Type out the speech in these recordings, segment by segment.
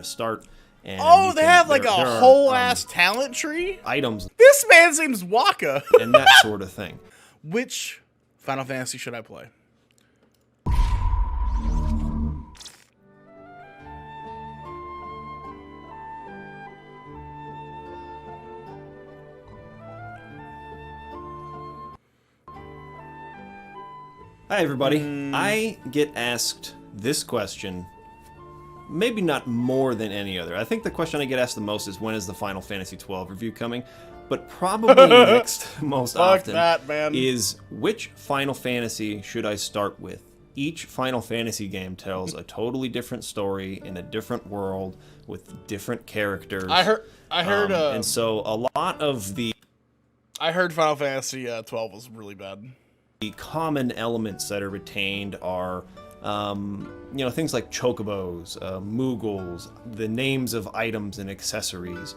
to start. And oh, they have like a whole ass talent tree? Items. This man seems Waka. And that sort of thing. Which Final Fantasy should I play? Hi, everybody. I get asked this question, maybe not more than any other. I think the question I get asked the most is, when is the Final Fantasy XII review coming? But probably next most often is, which Final Fantasy should I start with? Each Final Fantasy game tells a totally different story in a different world with different characters. I heard, and so a lot of the... I heard Final Fantasy 12 was really bad. The common elements that are retained are, you know, things like chocobos, moogles, the names of items and accessories,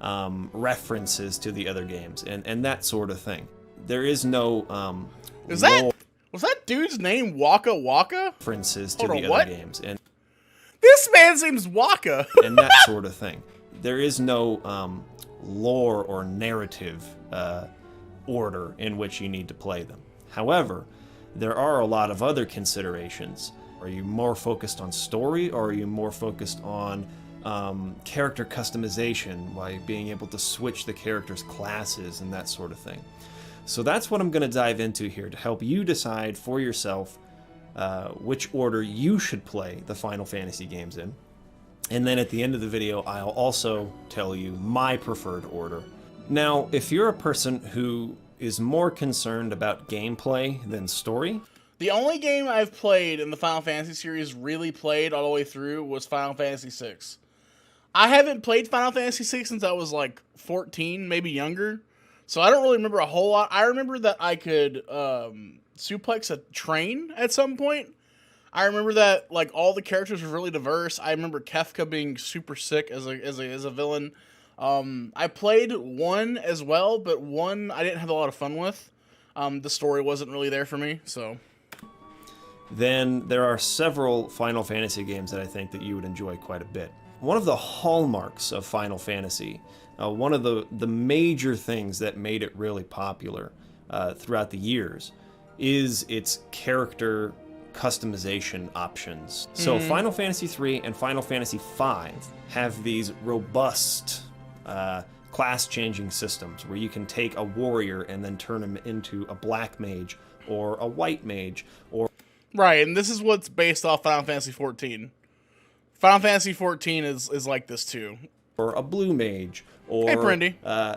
references to the other games, and that sort of thing. There is no was that dude's name Waka Waka? References to the other games, and this man seems Waka. and that sort of thing. There is no lore or narrative order in which you need to play them. However, there are a lot of other considerations. Are you more focused on story, or are you more focused on character customization, by being able to switch the character's classes and that sort of thing? So that's what I'm going to dive into here to help you decide for yourself which order you should play the Final Fantasy games in. And then at the end of the video, I'll also tell you my preferred order. Now, if you're a person who is more concerned about gameplay than story. The only game I've played in the Final Fantasy series really played all the way through was Final Fantasy VI. I haven't played Final Fantasy VI since I was like 14, maybe younger. So I don't really remember a whole lot. I remember that I could suplex a train at some point. I remember that like all the characters were really diverse. I remember Kefka being super sick as a villain. I played 1 as well, but 1 I didn't have a lot of fun with. The story wasn't really there for me, so. Then there are several Final Fantasy games that I think that you would enjoy quite a bit. One of the hallmarks of Final Fantasy, one of the major things that made it really popular throughout the years, is its character customization options. So Final Fantasy III and Final Fantasy V have these robust class-changing systems where you can take a warrior and then turn him into a black mage or a white mage, or right. And this is what's based off Final Fantasy XIV. Final Fantasy XIV is like this too. Or a blue mage, or a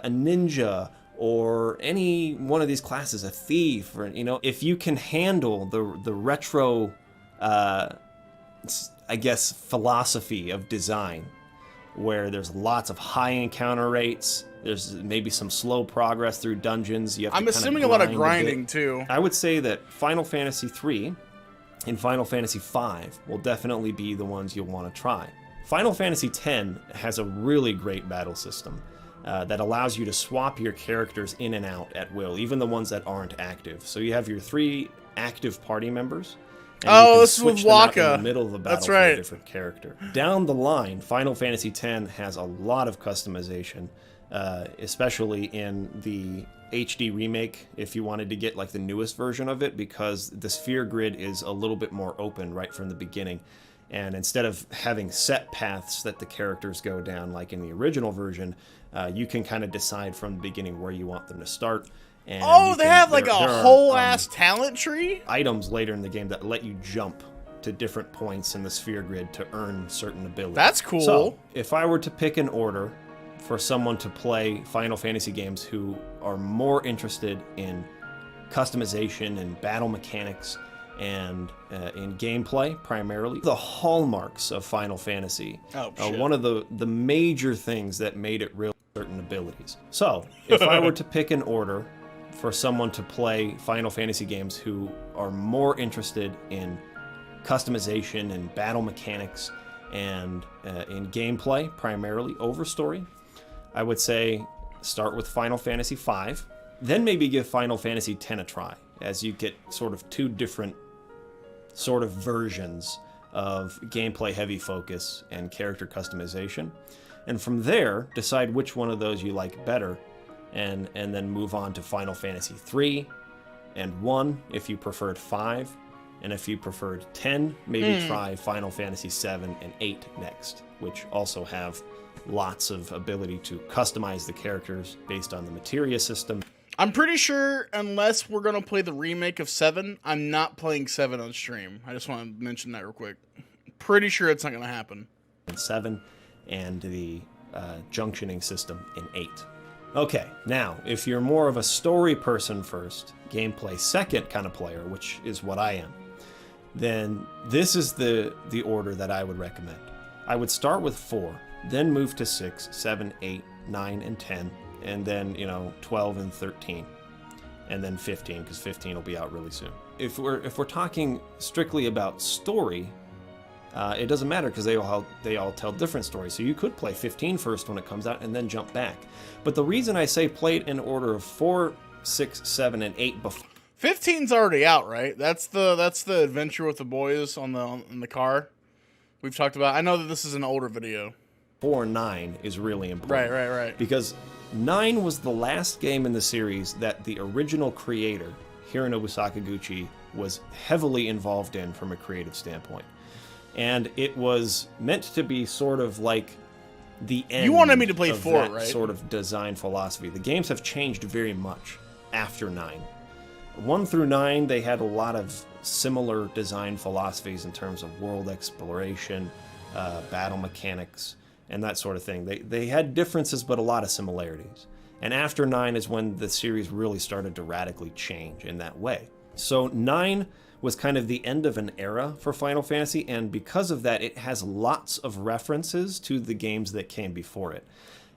ninja, or any one of these classes, a thief, or if you can handle the retro, I guess, philosophy of design, where there's lots of high encounter rates, there's maybe some slow progress through dungeons. I'm assuming a lot of grinding too. I would say that Final Fantasy III and Final Fantasy V will definitely be the ones you'll want to try. Final Fantasy X has a really great battle system that allows you to swap your characters in and out at will, even the ones that aren't active. So you have your 3 active party members. And this is with Waka. In the middle of the battle. That's right. For a different character. Down the line, Final Fantasy X has a lot of customization, especially in the HD remake, if you wanted to get like the newest version of it, because the sphere grid is a little bit more open right from the beginning. And instead of having set paths that the characters go down like in the original version, you can kind of decide from the beginning where you want them to start. And they have like a whole ass talent tree? Items later in the game that let you jump to different points in the sphere grid to earn certain abilities. That's cool. So, if I were to pick an order for someone to play Final Fantasy games who are more interested in customization and battle mechanics and in gameplay primarily, the hallmarks of Final Fantasy, one of the major things that made it real, certain abilities. So, if I were to pick an order for someone to play Final Fantasy games who are more interested in customization and battle mechanics and in gameplay primarily over story, I would say start with Final Fantasy V, then maybe give Final Fantasy X a try, as you get sort of 2 different sort of versions of gameplay heavy focus and character customization. And from there, decide which one of those you like better, and then move on to Final Fantasy 3 and 1 if you preferred 5. And if you preferred 10, maybe try Final Fantasy 7 and 8 next, which also have lots of ability to customize the characters based on the materia system. I'm pretty sure, unless we're going to play the remake of 7, I'm not playing 7 on stream. I just want to mention that real quick. Pretty sure it's not going to happen. In 7, and the junctioning system in 8. Okay, now, if you're more of a story person first, gameplay second kind of player, which is what I am, then this is the order that I would recommend. I would start with 4, then move to 6, 7, 8, 9, and 10, and then, 12 and 13, and then 15, because 15 will be out really soon. If we're talking strictly about story, it doesn't matter because they all tell different stories. So you could play 15 first when it comes out and then jump back. But the reason I say play it in order of 4, 6, 7, and 8 before 15's already out, right? That's the adventure with the boys in the car we've talked about. I know that this is an older video. 4 and 9 is really important. Right. Because 9 was the last game in the series that the original creator, Hironobu Sakaguchi, was heavily involved in from a creative standpoint. And it was meant to be sort of like the end. You wanted me to play of 4, that right? Sort of design philosophy. The games have changed very much after 9. 1 through 9, they had a lot of similar design philosophies in terms of world exploration, battle mechanics, and that sort of thing. They had differences, but a lot of similarities. And after 9 is when the series really started to radically change in that way. So 9 was kind of the end of an era for Final Fantasy, and because of that, it has lots of references to the games that came before it.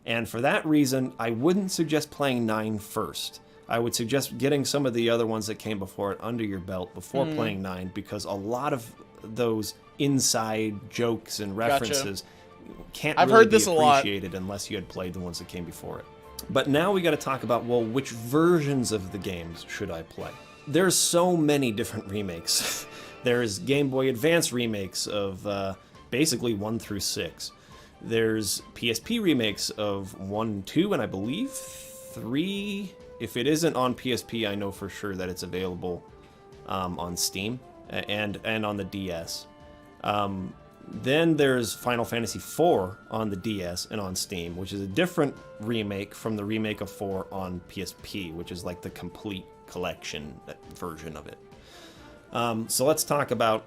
And for that reason, I wouldn't suggest playing 9 first. I would suggest getting some of the other ones that came before it under your belt before playing 9, because a lot of those inside jokes and references can't really be appreciated unless you had played the ones that came before it. But now we got to talk about, well, which versions of the games should I play? There's so many different remakes. There's Game Boy Advance remakes of basically 1 through 6. There's PSP remakes of 1, 2, and I believe 3. If it isn't on PSP, I know for sure that it's available on Steam and on the DS. Then there's Final Fantasy IV on the DS and on Steam, which is a different remake from the remake of 4 on PSP, which is like the complete collection version of it. So let's talk about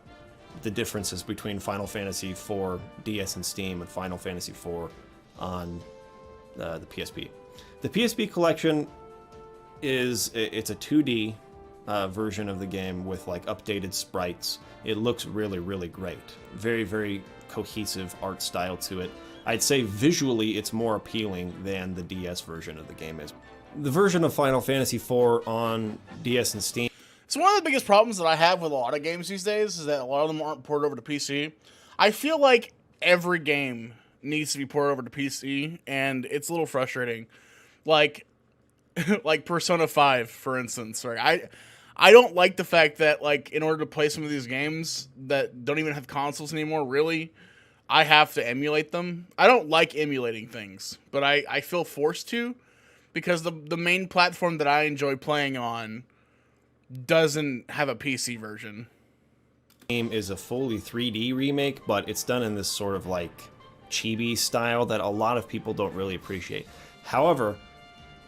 the differences between Final Fantasy IV DS and Steam and Final Fantasy IV on the PSP. The PSP collection it's a 2D version of the game with like updated sprites. It looks really, really great. Very, very cohesive art style to it. I'd say visually it's more appealing than the DS version of the game is. The version of Final Fantasy IV on DS and Steam. So one of the biggest problems that I have with a lot of games these days is that a lot of them aren't ported over to PC. I feel like every game needs to be ported over to PC, and it's a little frustrating. Like Persona 5, for instance. Right? I don't like the fact that, like, in order to play some of these games that don't even have consoles anymore, really, I have to emulate them. I don't like emulating things, but I feel forced to, because the main platform that I enjoy playing on doesn't have a PC version. The game is a fully 3D remake, but it's done in this sort of like chibi style that a lot of people don't really appreciate. However,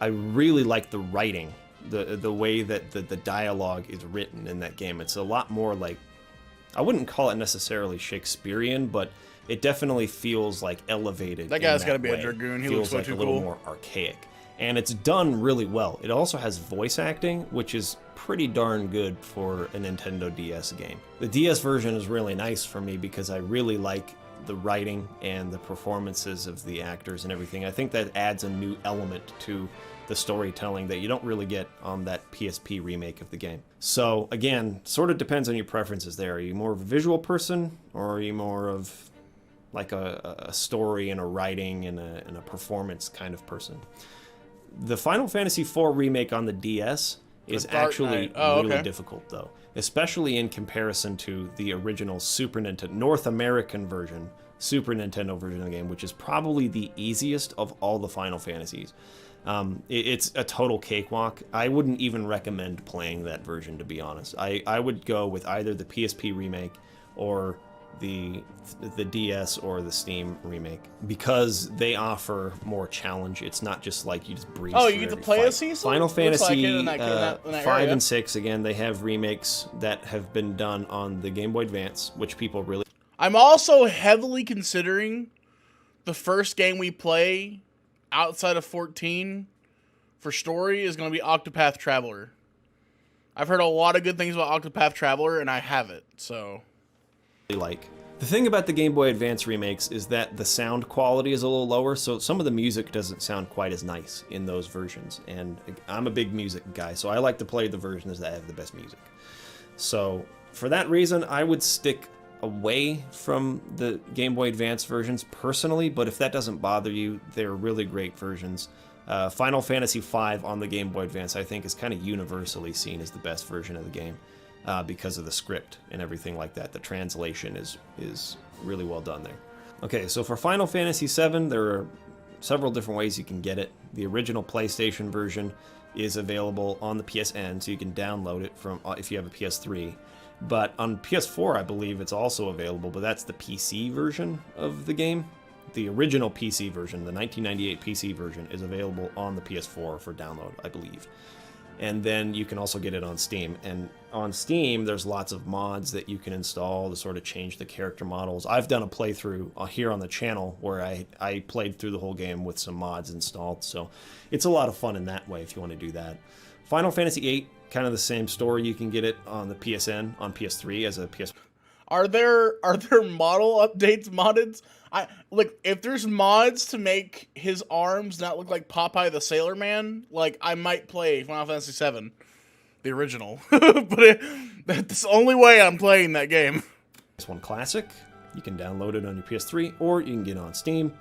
I really like the writing, the way that the dialogue is written in that game. It's a lot more like, I wouldn't call it necessarily Shakespearean, but it definitely feels like elevated. That guy's got to be a dragoon. He looks way too cool. Feels like a little more archaic. And it's done really well. It also has voice acting, which is pretty darn good for a Nintendo DS game. The DS version is really nice for me because I really like the writing and the performances of the actors and everything. I think that adds a new element to the storytelling that you don't really get on that PSP remake of the game. So again, sort of depends on your preferences there. Are you more of a visual person, or are you more of like a story and a writing and a performance kind of person? The Final Fantasy IV remake on the DS is The Dark actually Knight. Oh, really okay. difficult, though, especially in comparison to the original Super Nintendo North American version, Super Nintendo version of the game, which is probably the easiest of all the Final Fantasies. It's a total cakewalk. I wouldn't even recommend playing that version, to be honest. I would go with either the PSP remake or the DS or the Steam remake, because they offer more challenge. It's not just like you just breeze Oh, through you get to every play fight. as Cecil? Final Looks like Fantasy it in that 5 area. and 6, again, they have remakes that have been done on the Game Boy Advance, which people really... I'm also heavily considering the first game we play outside of 14 for story is going to be Octopath Traveler. I've heard a lot of good things about Octopath Traveler, and I have it, so... like. The thing about the Game Boy Advance remakes is that the sound quality is a little lower, so some of the music doesn't sound quite as nice in those versions. And I'm a big music guy, so I like to play the versions that have the best music. So for that reason, I would stick away from the Game Boy Advance versions personally, but if that doesn't bother you, they're really great versions. Final Fantasy V on the Game Boy Advance, I think, is kind of universally seen as the best version of the game. Because of the script and everything like that. The translation is really well done there. Okay, so for Final Fantasy VII, there are several different ways you can get it. The original PlayStation version is available on the PSN, so you can download it from if you have a PS3. But on PS4, I believe it's also available, but that's the PC version of the game. The original PC version, the 1998 PC version, is available on the PS4 for download, I believe. And then you can also get it on Steam. And on Steam, there's lots of mods that you can install to sort of change the character models. I've done a playthrough here on the channel where I played through the whole game with some mods installed. So it's a lot of fun in that way if you want to do that. Final Fantasy VIII, kind of the same story. You can get it on the PSN, on PS3 as a PS... Are there model updates modded? Look, if there's mods to make his arms not look like Popeye the Sailor Man, like, I might play Final Fantasy VII, the original. But that's the only way I'm playing that game. PS1 Classic, you can download it on your PS3, or you can get it on Steam.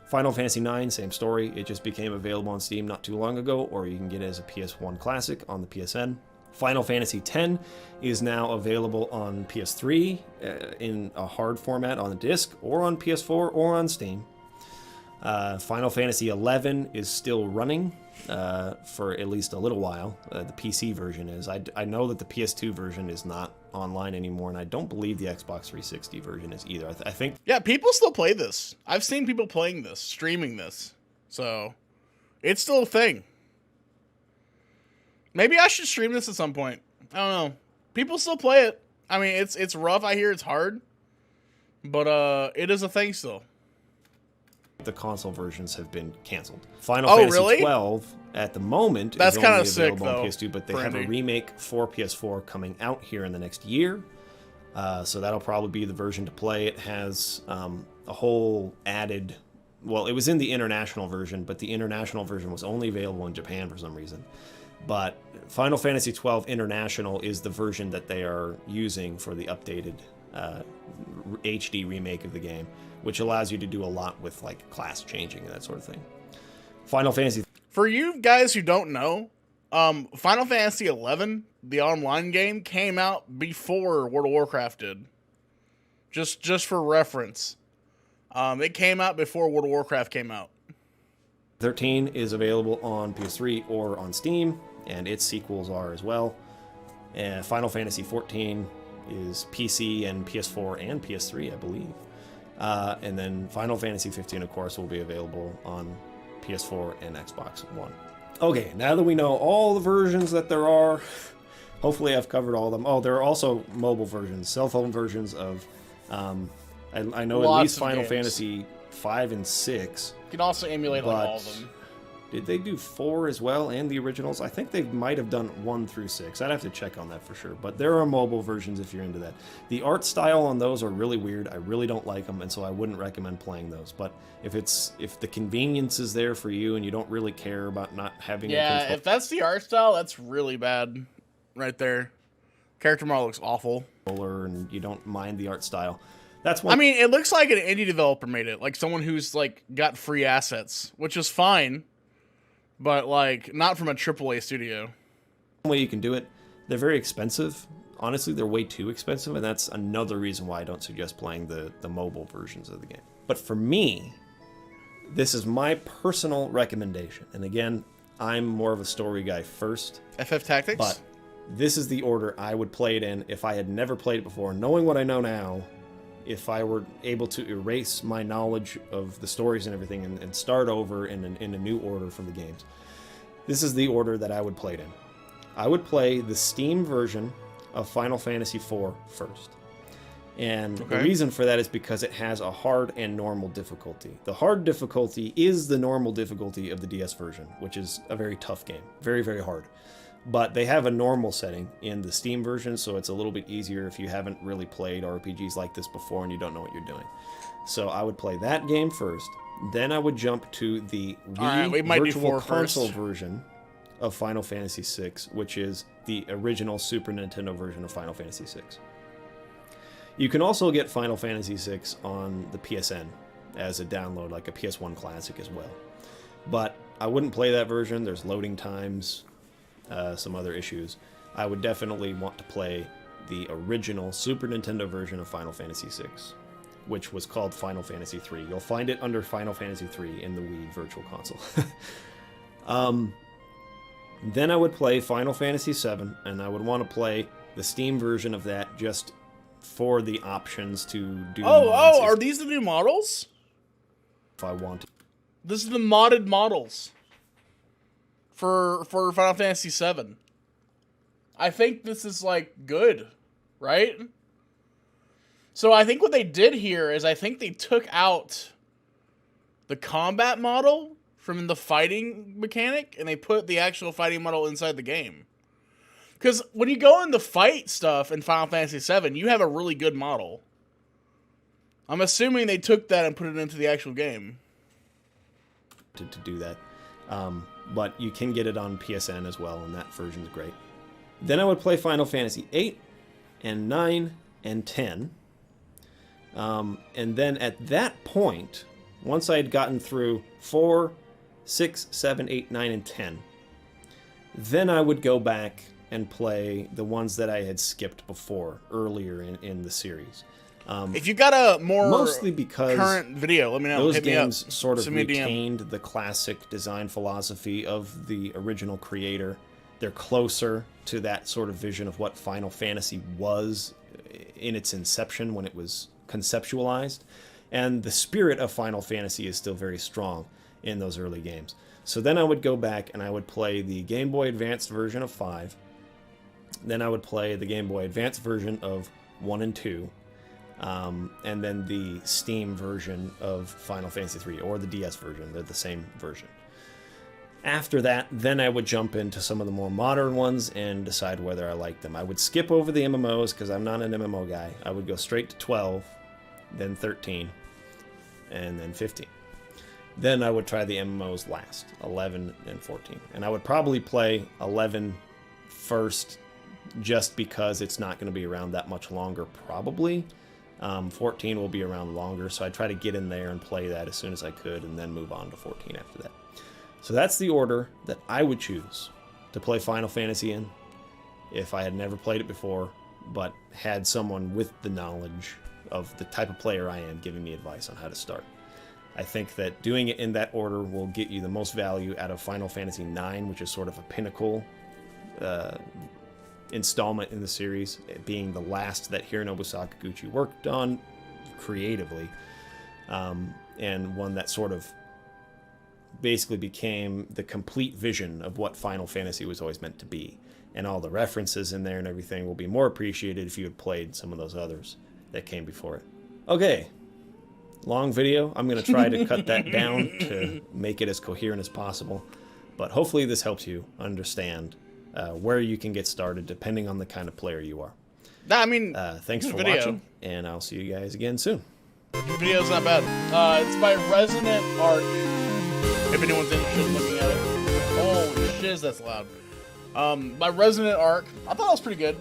Final Fantasy IX, same story. It just became available on Steam not too long ago, or you can get it as a PS1 Classic on the PSN. Final Fantasy X is now available on PS3 in a hard format on the disc, or on PS4, or on Steam. Final Fantasy XI is still running for at least a little while. The PC version is. I know that the PS2 version is not online anymore, and I don't believe the Xbox 360 version is either. I think... Yeah, people still play this. I've seen people playing this, streaming this. So, it's still a thing. Maybe I should stream this at some point. I don't know. People still play it. I mean, it's rough. I hear it's hard. But it is a thing still. The console versions have been canceled. Final Fantasy 12 at the moment That's is kind only of sick, available though, on PS2, but they have a Brandy. remake for PS4 coming out here in the next year. So that'll probably be the version to play. It has a whole added... Well, it was in the international version, but the international version was only available in Japan for some reason. But Final Fantasy XII International is the version that they are using for the updated HD remake of the game, which allows you to do a lot with like class changing and that sort of thing. Final Fantasy... For you guys who don't know, Final Fantasy XI, the online game, came out before World of Warcraft did. Just for reference. It came out before World of Warcraft came out. 13 is available on PS3 or on Steam, and its sequels are as well. And Final Fantasy 14 is PC and PS4 and PS3, I believe. And then Final Fantasy 15, of course, will be available on PS4 and Xbox One. Okay, now that we know all the versions that there are, hopefully I've covered all of them. Oh, there are also mobile versions, cell phone versions of, I know at Lots least of Final games. Fantasy 5 and 6. You can also emulate like all of them. Did they do 4 as well and the originals? I think they might have done 1 through 6. I'd have to check on that for sure. But there are mobile versions if you're into that. The art style on those are really weird. I really don't like them, and so I wouldn't recommend playing those. But if the convenience is there for you and you don't really care about not having a Yeah, if that's the art style, that's really bad right there. Character model looks awful. controller and you don't mind the art style, that's one. I mean, it looks like an indie developer made it. Like someone who's like got free assets, which is fine. But, like, not from a AAA studio. way you can do it. They're very expensive. Honestly, they're way too expensive, and that's another reason why I don't suggest playing the mobile versions of the game. But for me, this is my personal recommendation. And again, I'm more of a story guy first. FF Tactics? But this is the order I would play it in if I had never played it before. Knowing what I know now, if I were able to erase my knowledge of the stories and everything and start over in a new order for the games, this is the order that I would play it in. I would play the Steam version of Final Fantasy IV first. And the reason for that is because it has a hard and normal difficulty. The hard difficulty is the normal difficulty of the DS version, which is a very tough game. Very, very hard. But they have a normal setting in the Steam version, so it's a little bit easier if you haven't really played RPGs like this before and you don't know what you're doing. So I would play that game first. Then I would jump to the Wii Virtual Console version of Final Fantasy VI, which is the original Super Nintendo version of Final Fantasy VI. You can also get Final Fantasy VI on the PSN as a download, like a PS1 Classic as well. But I wouldn't play that version. There's loading times, some other issues. I would definitely want to play the original Super Nintendo version of Final Fantasy VI, which was called Final Fantasy III. You'll find it under Final Fantasy III in the Wii Virtual Console. Then I would play Final Fantasy VII, and I would want to play the Steam version of that just for the options to do. Oh, are these the new models? If I wanted. This is the modded models for Final Fantasy VII. I think this is like good, right? So I think what they did here is I think they took out the combat model from the fighting mechanic, and they put the actual fighting model inside the game. Because when you go into fight stuff in Final Fantasy VII, you have a really good model. I'm assuming they took that and put it into the actual game. To do that. But you can get it on PSN as well, and that version's great. Then I would play Final Fantasy 8 and 9 and 10. And then at that point, once I had gotten through 4, 6, 7, 8, 9, and 10, then I would go back and play the ones that I had skipped before, earlier in the series. If you got a more mostly because current video, let me know. Those games sort of retained the classic design philosophy of the original creator. They're closer to that sort of vision of what Final Fantasy was in its inception when it was conceptualized. And the spirit of Final Fantasy is still very strong in those early games. So then I would go back and I would play the Game Boy Advanced version of 5. Then I would play the Game Boy Advance version of 1 and 2. And then the Steam version of Final Fantasy 3, or the DS version. They're the same version. After that, then I would jump into some of the more modern ones and decide whether I like them. I would skip over the MMOs because I'm not an MMO guy. I would go straight to 12, then 13, and then 15. Then I would try the MMOs last, 11 and 14. And I would probably play 11 first just because it's not going to be around that much longer, probably. 14 will be around longer, so I'd try to get in there and play that as soon as I could and then move on to 14 after that. So that's the order that I would choose to play Final Fantasy in if I had never played it before, but had someone with the knowledge of the type of player I am giving me advice on how to start. I think that doing it in that order will get you the most value out of Final Fantasy IX, which is sort of a pinnacle installment in the series, being the last that Hironobu Sakaguchi worked on creatively, and one that sort of basically became the complete vision of what Final Fantasy was always meant to be. And all the references in there and everything will be more appreciated if you had played some of those others that came before it. Okay. Long video. I'm going to try to cut that down to make it as coherent as possible. But hopefully this helps you understand where you can get started depending on the kind of player you are. I mean, thanks for watching, and I'll see you guys again soon. The video's not bad. It's by Resonant Arc, if anyone's interested in looking at it. Oh, shiz, that's loud. By Resonant Arc. I thought it was pretty good.